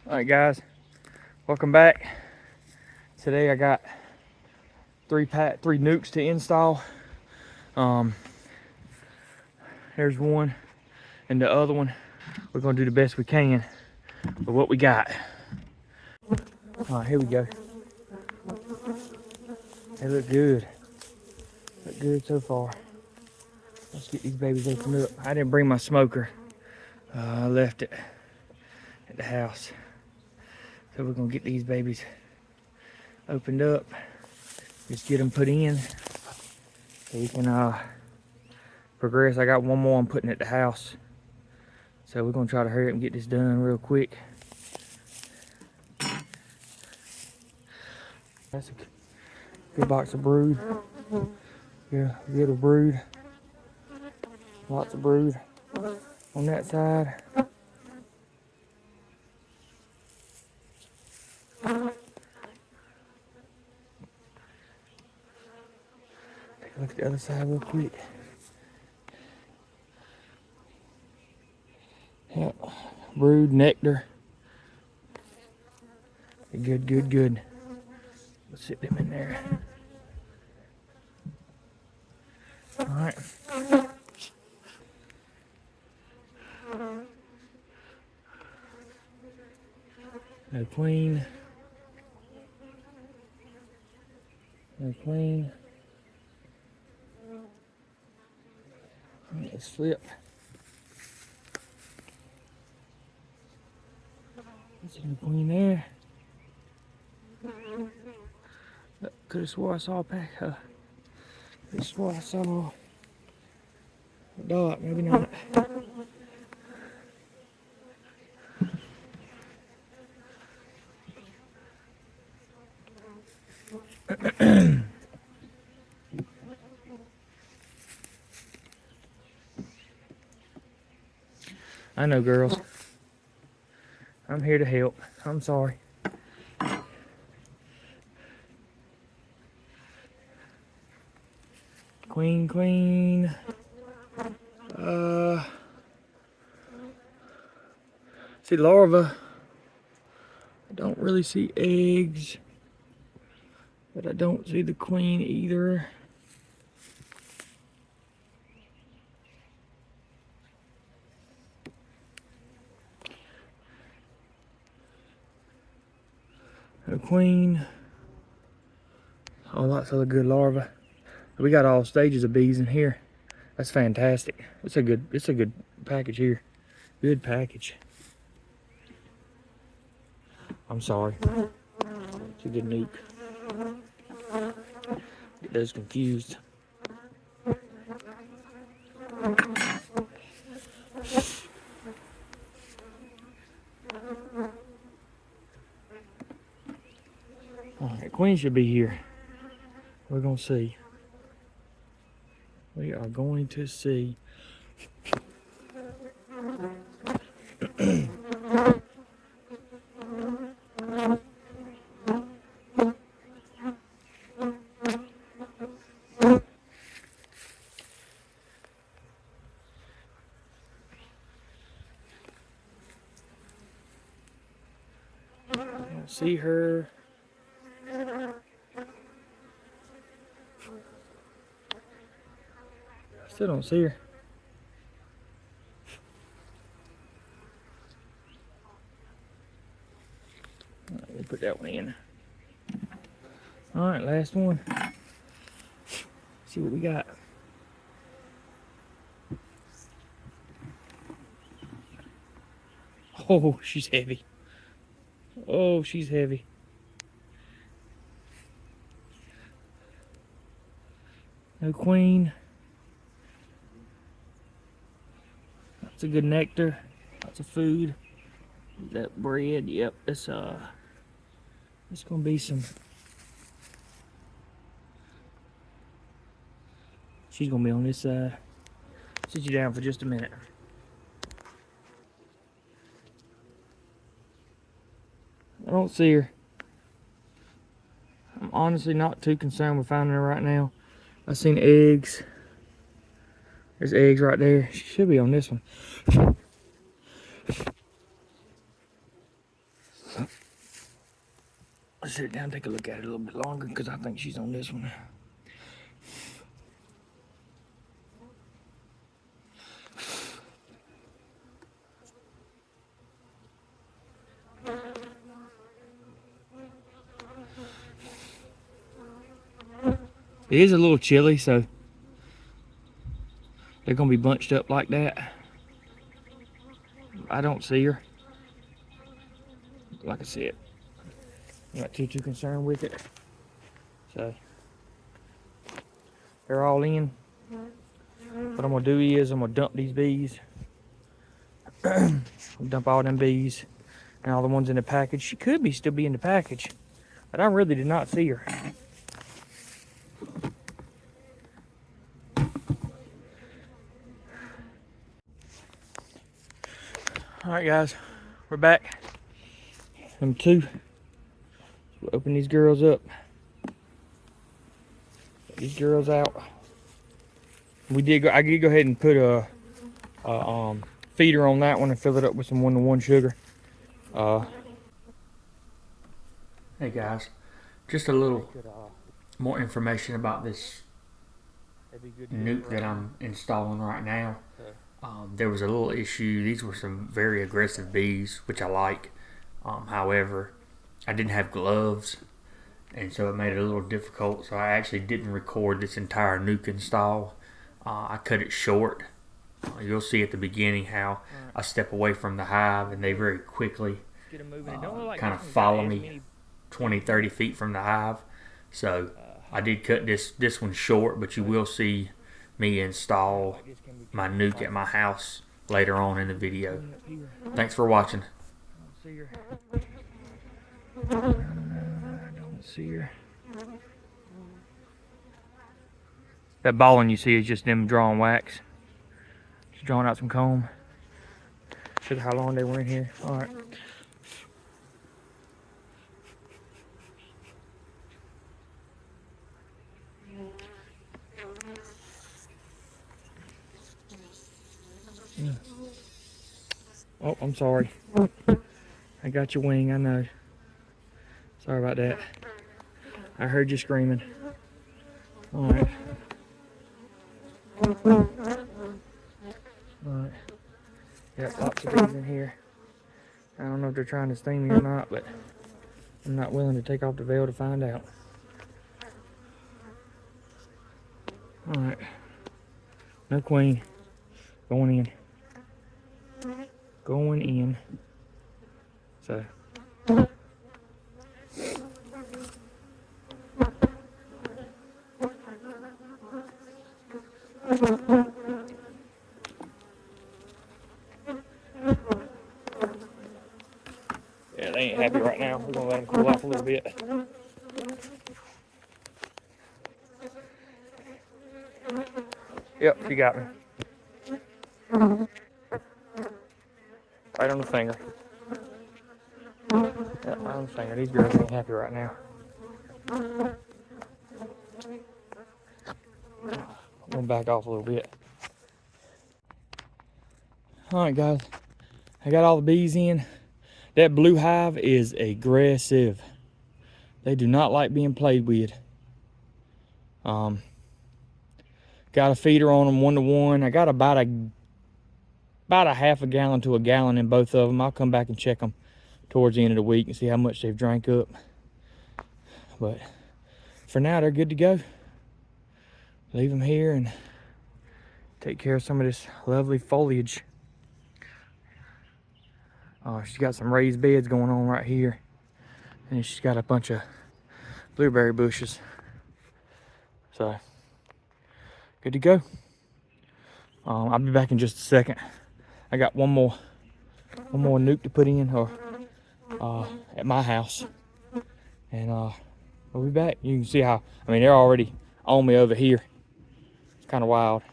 Alright guys, welcome back. Today I got three nucs to install. There's one and the other one. We're gonna do the best we can with what we got. Alright, here we go. They look good. Look good so far. Let's get these babies opened up. I didn't bring my smoker. I left it at the house. So we're gonna get these babies opened up. Just get them put in so we can progress. I got one more I'm putting at the house. So we're gonna try to hurry up and get this done real quick. That's a good box of brood. Yeah, good of brood. Lots of brood on that side. Take a look at the other side real quick. Yep, brood, nectar. Good, good, good. Let's sit them in there. All right. No queen. No queen. Let's flip. Let's see the queen there. Could have swore I saw a pack. Could have swore I saw a dot. Maybe not. I know, girls. I'm here to help. I'm sorry. Queen, queen. See larva. I don't really see eggs, but I don't see the queen either. No queen. Oh, lots of good larvae. We got all stages of bees in here. That's fantastic. It's a good package here. Good package. I'm sorry. It's a good nuke. Get those confused. Alright, queen should be here. We're gonna see. We are going to see. See her. Still don't see her. Alright, we'll put that one in. Alright, last one. See what we got. Oh, she's heavy. Oh, she's heavy. No queen. Lots of good nectar. Lots of food. That bread, yep, it's gonna be some. She's gonna be on this side. Sit you down for just a minute. I don't see her. I'm honestly not too concerned with finding her right now. I seen eggs. There's eggs right there. She should be on this one. sit down and take a look at it a little bit longer because I think she's on this one. It is a little chilly, so they're gonna be bunched up like that. I don't see her. Like I said, I'm not too concerned with it. So they're all in. What I'm gonna do is I'm gonna dump these bees. Dump all them bees and all the ones in the package. She could be still be in the package, but I really did not see her. All right, guys, we're back. Number 2. We'll open these girls up. Get these girls out. I did go ahead and put a feeder on that one and fill it up with some 1-to-1 sugar. Hey guys, just a little more information about this nuke that I'm installing right now. There was a little issue. These were some very aggressive bees, which I like. However, I didn't have gloves, and so it made it a little difficult. So I actually didn't record this entire nuke install. I cut it short. You'll see at the beginning how I step away from the hive, and they very quickly kind of follow me 20-30 feet from the hive. So I did cut this one short, but you will see me install my nuke at my house later on in the video. Thanks for watching. I don't see her. That balling you see is just them drawing wax. Just drawing out some comb. Shows how long they were in here. All right. Oh, I'm sorry. I got your wing, I know. Sorry about that. I heard you screaming. Alright. Alright. Got lots of bees in here. I don't know if they're trying to sting me or not, but I'm not willing to take off the veil to find out. Alright. No queen. Going in. Going in. So. Yeah, they ain't happy right now. We're gonna let them cool off a little bit. Yep, she got me. Right on the finger. Yep, right on the finger. These girls ain't happy right now. I'm gonna back off a little bit. Alright guys, I got all the bees in. That blue hive is aggressive. They do not like being played with. Got a feeder on them 1-to-1. I got about a half a gallon to a gallon in both of them. I'll come back and check them towards the end of the week and see how much they've drank up. But for now, they're good to go. Leave them here and take care of some of this lovely foliage. She's got some raised beds going on right here. And she's got a bunch of blueberry bushes. So, good to go. I'll be back in just a second. I got one more nuke to put in at my house. And we'll be back. You can see how, I mean, they're already on me over here. It's kind of wild.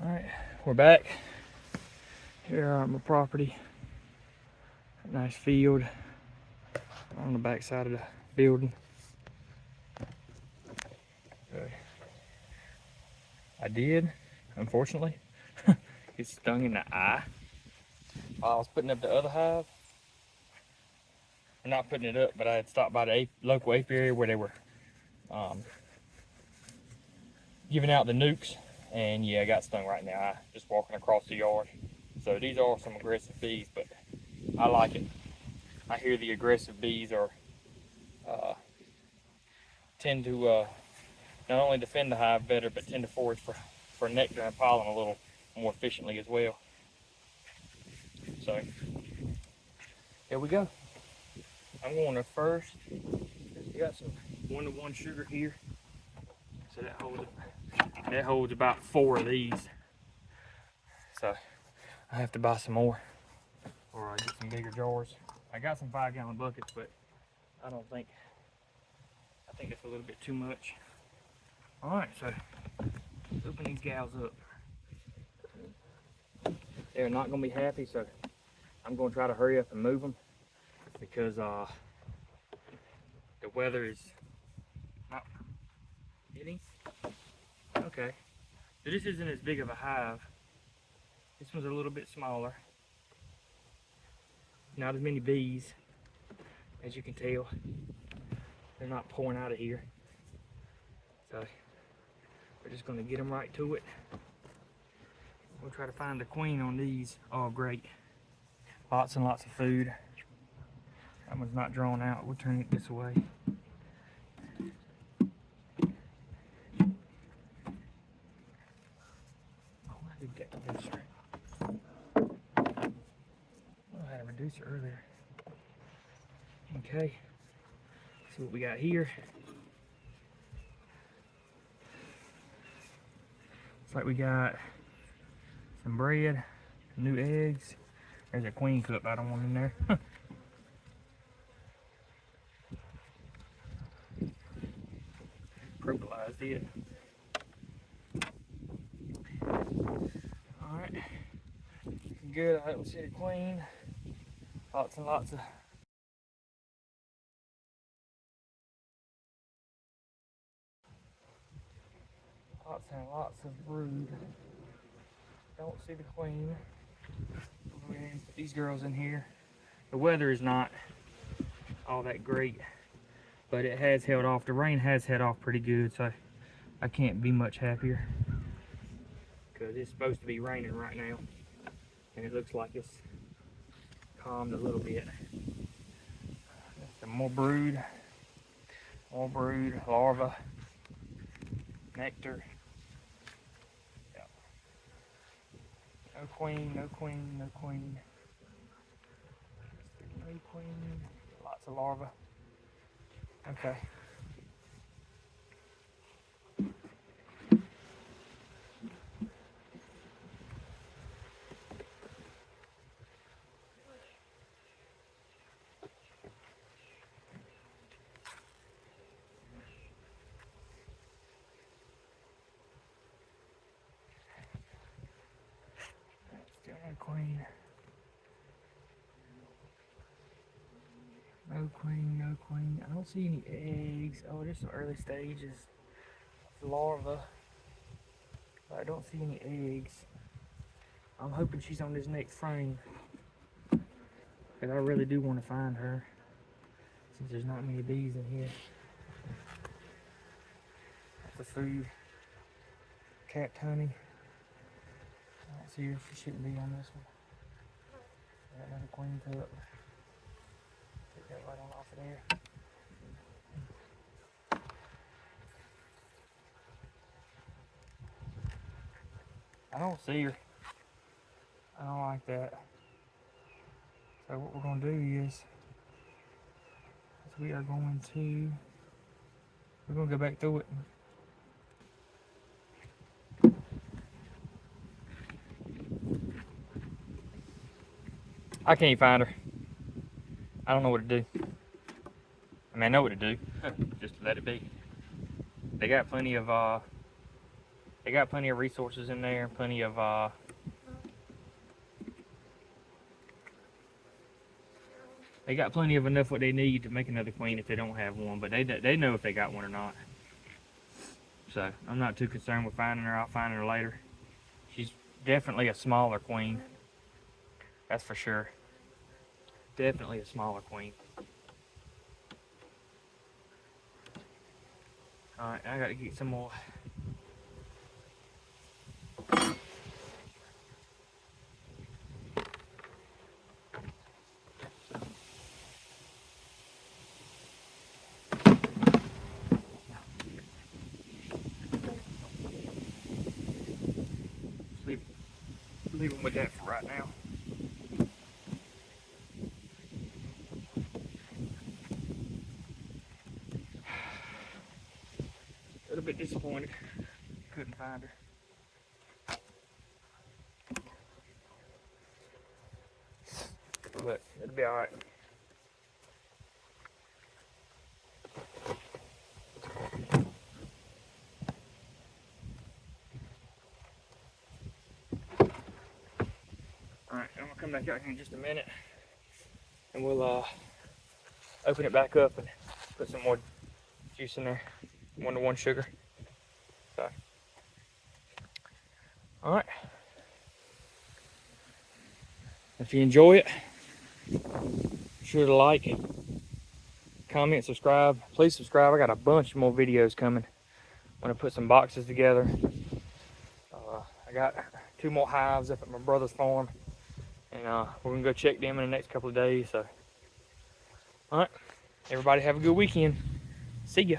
All right, we're back here on my property. Nice field on the back side of the building. I did, unfortunately, get stung in the eye. I was putting up the other hive. Or not putting it up, but I had stopped by the local apiary where they were giving out the Nucs. And yeah, I got stung right now. I just walking across the yard. So these are some aggressive bees, but I like it. I hear the aggressive bees are tend to not only defend the hive better, but tend to forage for nectar and pollen a little more efficiently as well. So here we go. I'm going to first. We got some 1-to-1 sugar here, so that holds about 4 of these. So I have to buy some more, or I get some bigger jars. I got some 5-gallon buckets, but I think that's a little bit too much. All right, so open these gals up. They're not gonna be happy, so I'm gonna try to hurry up and move them because the weather is not hitting. Okay, so this isn't as big of a hive. This one's a little bit smaller. Not as many bees, as you can tell. They're not pouring out of here. So we're just gonna get them right to it. We'll try to find the queen on these. Oh, great. Lots and lots of food. That one's not drawn out. We'll turn it this way. Oh, I did get the reducer. Oh, I had a reducer earlier. Okay. See what we got here. Looks like we got some bread, new eggs. There's a queen cup I don't want in there. Propolized it. Alright. Good, I don't see the queen. Lots and lots of brood. Don't see the queen. Go ahead and put these girls in here. The weather is not all that great, but it has held off. The rain has held off pretty good, so I can't be much happier because it's supposed to be raining right now, and it looks like it's calmed a little bit. Some more brood, larva, nectar. Yeah. No queen, no queen, no queen. No queen. Lots of larvae. Okay. Still no queen. No queen, no queen. I don't see any eggs. Oh, there's some early stages of larva. But I don't see any eggs. I'm hoping she's on this next frame, because I really do want to find her, since there's not many bees in here. Lots of food. Capped honey. I don't see her. She shouldn't be on this one. Got another queen cup. Take that right on off of there. I don't see her. I don't like that. So what we're going to do is we're going to go back through it. I can't find her. I don't know what to do. I mean, I know what to do. Just let it be. They got plenty of resources in there, plenty of they got plenty of enough what they need to make another queen if they don't have one, but they know if they got one or not. So I'm not too concerned with finding her. I'll find her later. She's definitely a smaller queen. That's for sure. Definitely a smaller queen. Alright, I gotta get some more. Leave them with that for right now. A little bit disappointed. Couldn't find her. But it'll be alright. Alright, I'm gonna come back out here in just a minute and we'll open it back up and put some more juice in there. 1-to-1 sugar. So, alright. If you enjoy it, be sure to like, comment, subscribe. Please subscribe. I got a bunch more videos coming. I'm gonna put some boxes together. I got 2 more hives up at my brother's farm, and we're gonna go check them in the next couple of days. So, all right, everybody have a good weekend. See ya.